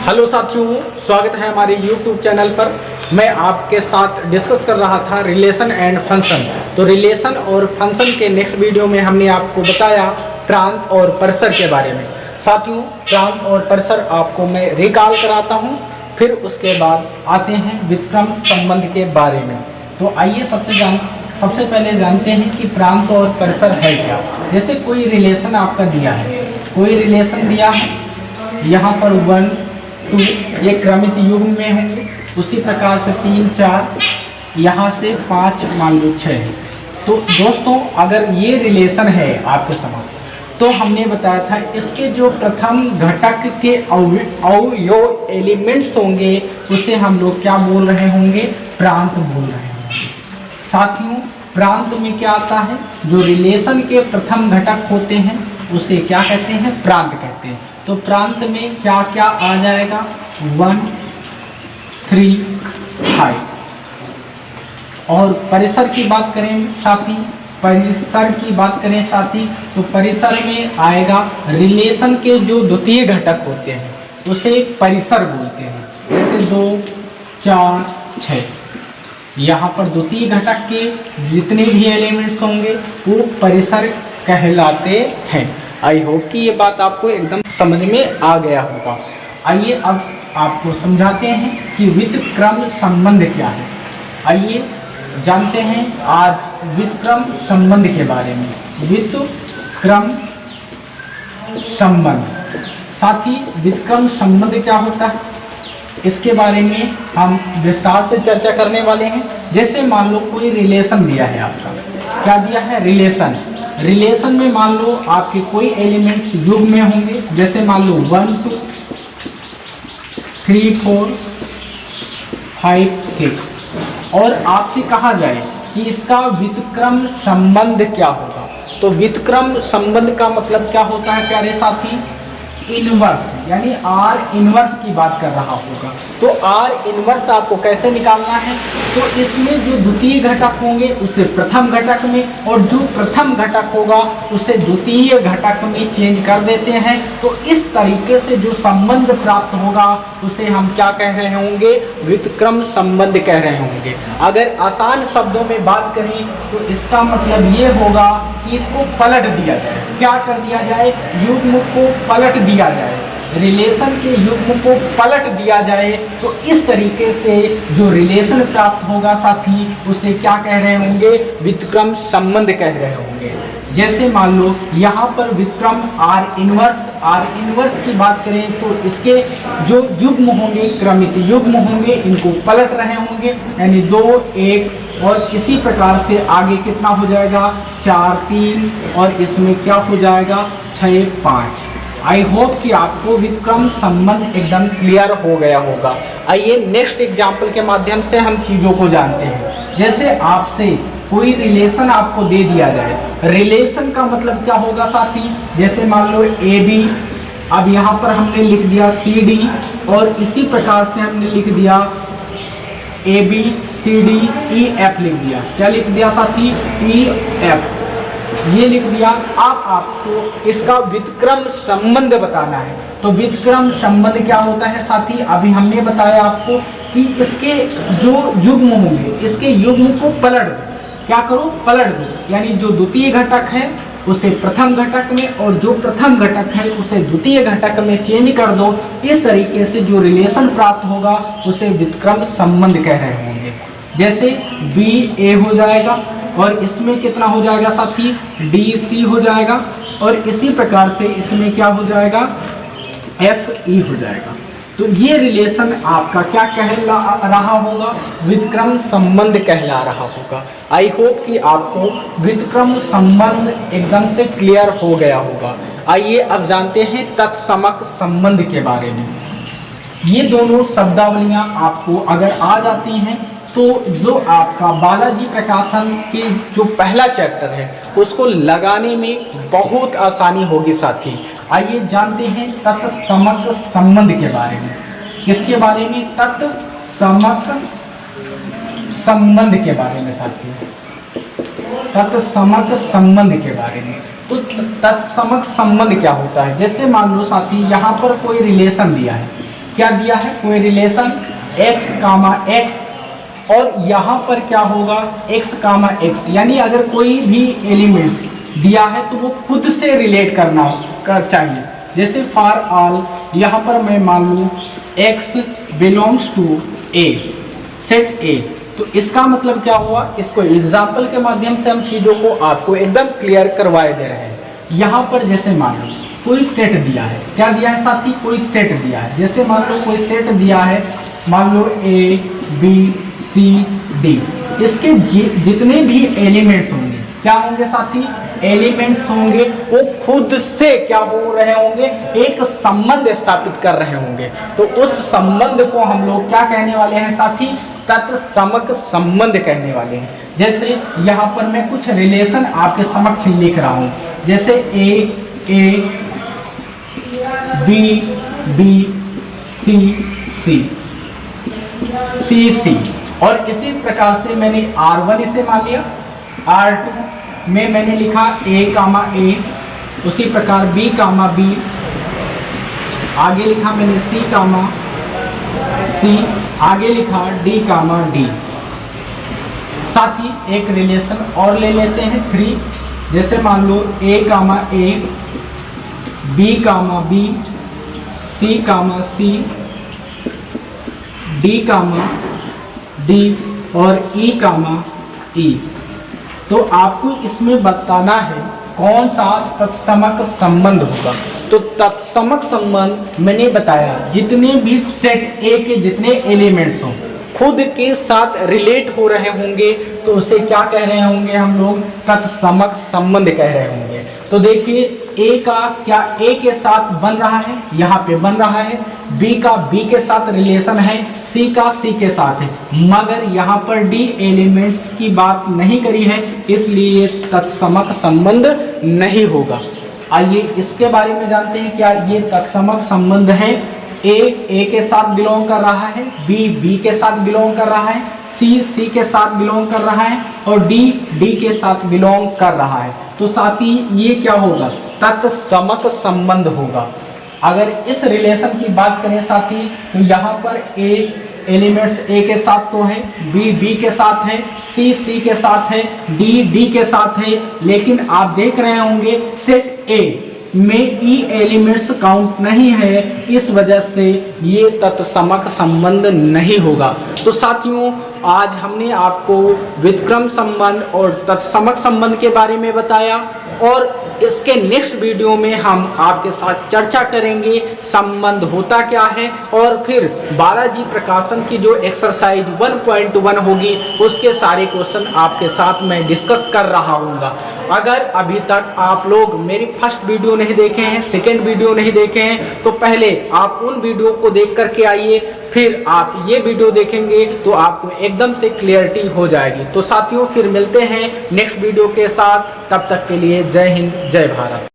Hello साथियों, स्वागत है हमारे YouTube चैनल पर। मैं आपके साथ डिस्कस कर रहा था रिलेशन एंड फंक्शन। तो रिलेशन और फंक्शन के नेक्स्ट वीडियो में हमने आपको बताया प्रांत और परिसर के बारे में। साथियों, प्रांत और परिसर आपको मैं रिकॉल कराता हूं, फिर उसके बाद आते हैं व्युत्क्रम संबंध के बारे में। तो आइए सबसे पहले जानते हैं कि प्रांत और परिसर है क्या। जैसे कोई रिलेशन आपका दिया है, कोई रिलेशन दिया है, यहाँ पर 1 2 ये क्रमित युग्म में होंगे, उसी प्रकार से 3 4, यहाँ से 5 मान लो 6। तो दोस्तों, अगर ये रिलेशन है आपके समक्ष, तो हमने बताया था इसके जो प्रथम घटक के अवयव एलिमेंट्स होंगे उसे हम लोग क्या बोल रहे होंगे, प्रांत बोल रहे होंगे। साथियों, प्रांत में क्या आता है, जो रिलेशन के प्रथम घटक होते हैं उसे क्या कहते हैं, प्रांत कहते हैं। तो प्रांत में क्या क्या आ जाएगा, 1 3 5। और परिसर की बात करें साथी, तो परिसर में आएगा रिलेशन के जो द्वितीय घटक होते हैं उसे परिसर बोलते हैं। जैसे 2 4 6, यहाँ पर द्वितीय घटक के जितने भी एलिमेंट्स होंगे वो परिसर कहलाते हैं। आई होप कि ये बात आपको एकदम समझ में आ गया होगा। आइए अब आपको समझाते हैं कि व्युत्क्रम संबंध क्या है। आइए जानते हैं आज व्युत्क्रम संबंध के बारे में। व्युत्क्रम संबंध, साथी व्युत्क्रम संबंध क्या होता है इसके बारे में हम विस्तार से चर्चा करने वाले हैं। जैसे मान लो कोई रिलेशन दिया है आपका, क्या दिया है, रिलेशन में मान लो आपके कोई एलिमेंट्स युग्म में होंगे। जैसे मान लो 1 2 3 4 5 6, और आपसे कहा जाए कि इसका व्युत्क्रम संबंध क्या होगा। तो व्युत्क्रम संबंध का मतलब क्या होता है प्यारे साथी, इनवर्स, यानी आर इनवर्स की बात कर रहा होगा। तो आर इनवर्स आपको कैसे निकालना है, तो इसमें जो द्वितीय घटक होंगे उसे प्रथम घटक में, और जो प्रथम घटक होगा उसे द्वितीय घटक में चेंज कर देते हैं। तो इस तरीके से जो संबंध प्राप्त होगा उसे हम क्या कह रहे होंगे, व्युत्क्रम संबंध कह रहे होंगे। अगर आसान शब्दों में बात करें तो इसका मतलब ये होगा कि इसको पलट दिया जाए। क्या कर दिया जाए, युग्म को पलट दिया जाए, रिलेशन के युग्म को पलट दिया जाए। तो इस तरीके से जो रिलेशन प्राप्त होगा साथी उसे क्या कह रहे होंगे, व्युत्क्रम संबंध कह रहे होंगे। जैसे मान लो यहाँ पर व्युत्क्रम आर इनवर्स की बात करें तो इसके जो युग्म होंगे, क्रमित युग्म होंगे, इनको पलट रहे होंगे, यानी 2 1, और इसी प्रकार से आगे कितना हो जाएगा, 4 3, और इसमें क्या हो जाएगा 6 5। आई होप कि आपको व्युत्क्रम संबंध एकदम क्लियर हो गया होगा। आइए नेक्स्ट एग्जाम्पल के माध्यम से हम चीजों को जानते हैं। जैसे आपसे कोई रिलेशन आपको दे दिया जाए, रिलेशन का मतलब क्या होगा साथी, जैसे मान लो AB, अब यहाँ पर हमने लिख दिया CD, और इसी प्रकार से हमने लिख दिया ABCDEF लिख दिया। क्या लिख दिया साथी, EF ये लिख दिया। अब आपको इसका व्युत्क्रम संबंध बताना है। तो व्युत्क्रम संबंध क्या होता है साथी, अभी हमने बताया आपको कि इसके जो युग्म होंगे इसके युग्म को पलट दो। क्या करो, पलट दो, यानी जो द्वितीय घटक है उसे प्रथम घटक में, और जो प्रथम घटक है उसे द्वितीय घटक में चेंज कर दो। इस तरीके से जो रिलेशन प्राप्त होगा उसे व्युत्क्रम संबंध कह रहे होंगे। जैसे BA हो जाएगा, और इसमें कितना हो जाएगा साथी, DC हो जाएगा, और इसी प्रकार से इसमें क्या हो जाएगा, FE हो जाएगा। तो ये रिलेशन आपका क्या कहला रहा होगा, व्युत्क्रम संबंध कहला रहा होगा। आई होप कि आपको व्युत्क्रम संबंध एकदम से क्लियर हो गया होगा। आइए अब जानते हैं तत्समक संबंध के बारे में। ये दोनों शब्दावलियां आपको अगर आ जाती हैं तो जो आपका बालाजी प्रकाशन के जो पहला चैप्टर है उसको लगाने में बहुत आसानी होगी साथी। आइए जानते हैं तत्समक संबंध के बारे में। किसके बारे में, तत्समक संबंध के बारे में साथी, तत्समक संबंध के बारे में। तो तत्समक संबंध क्या होता है, जैसे मान लो साथी यहाँ पर कोई रिलेशन दिया है, क्या दिया है, कोई रिलेशन x कामा x, और यहाँ पर क्या होगा x कामा x, यानी अगर कोई भी एलिमेंट्स दिया है तो वो खुद से रिलेट कर चाहिए। जैसे फॉर ऑल यहाँ पर मैं मान लूँ x belongs to a, set a, तो इसका मतलब क्या हुआ, इसको एग्जाम्पल के माध्यम से हम चीजों को आपको एकदम क्लियर करवाए दे रहे हैं। यहाँ पर जैसे मान लो कोई सेट दिया है, क्या दिया है साथी, कोई सेट दिया है। जैसे मान लो कोई सेट दिया है, मान लो a b c d, इसके जितने भी एलिमेंट्स होंगे क्या होंगे साथी, एलिमेंट्स होंगे, वो खुद से क्या हो रहे होंगे, एक संबंध स्थापित कर रहे होंगे। तो उस संबंध को हम लोग क्या कहने वाले हैं साथी, तत्समक संबंध कहने वाले हैं। जैसे यहाँ पर मैं कुछ रिलेशन आपके समक्ष लिख रहा हूं, जैसे a b b c c, और इसी प्रकार से मैंने r1 इसे मान लिया, r2 में मैंने लिखा a कामा a, उसी प्रकार b कामा b, आगे लिखा मैंने c कामा c, आगे लिखा d कामा d। साथ ही एक रिलेशन और ले लेते हैं 3, जैसे मान लो a comma a, b comma b, c comma c, d comma d और e कामा e। तो आपको इसमें बताना है कौन सा तत्समक संबंध होगा। तो तत्समक संबंध मैंने बताया, जितने भी सेट ए के जितने एलिमेंट्स हों खुद के साथ रिलेट हो रहे होंगे तो उसे क्या कह रहे होंगे हम लोग, तत्समक संबंध कह रहे होंगे। तो देखिए ए का क्या ए के साथ बन रहा है, यहाँ पे बन रहा है, बी का बी के साथ रिलेशन है, सी का सी के साथ है, मगर यहाँ पर डी एलिमेंट्स की बात नहीं करी है, इसलिए तत्समक संबंध नहीं होगा। आइए इसके बारे में जानते हैं, क्या ये तत्समक संबंध है। ए के साथ बिलोंग कर रहा है, बी के साथ बिलोंग कर रहा है, सी के साथ बिलोंग कर रहा है, और डी के साथ बिलोंग कर रहा है। तो साथ ही ये क्या होगा, तत्समक संबंध होगा। अगर इस रिलेशन की बात करें साथी, तो यहाँ पर ए एलिमेंट्स ए के साथ तो है, बी के साथ है, सी के साथ है, डी के साथ है, लेकिन आप देख रहे होंगे सेट ए में ई एलिमेंट्स काउंट नहीं है, इस वजह से ये तत्समक संबंध नहीं होगा। तो साथियों आज हमने आपको व्युत्क्रम संबंध और तत्समक संबंध के बारे में बताया, और इसके नेक्स्ट वीडियो में हम आपके साथ चर्चा करेंगे संबंध होता क्या है, और फिर बालाजी प्रकाशन की जो एक्सरसाइज 1.1 होगी उसके सारे क्वेश्चन आपके साथ मैं डिस्कस कर रहा हूँगा। अगर अभी तक आप लोग मेरी फर्स्ट वीडियो नहीं देखे हैं, सेकेंड वीडियो नहीं देखे हैं, तो पहले आप उन वीडियो को देख करके आइए, फिर आप ये वीडियो देखेंगे तो आपको एकदम से क्लियरिटी हो जाएगी। तो साथियों फिर मिलते हैं नेक्स्ट वीडियो के साथ, तब तक के लिए जय हिंद जय भारत।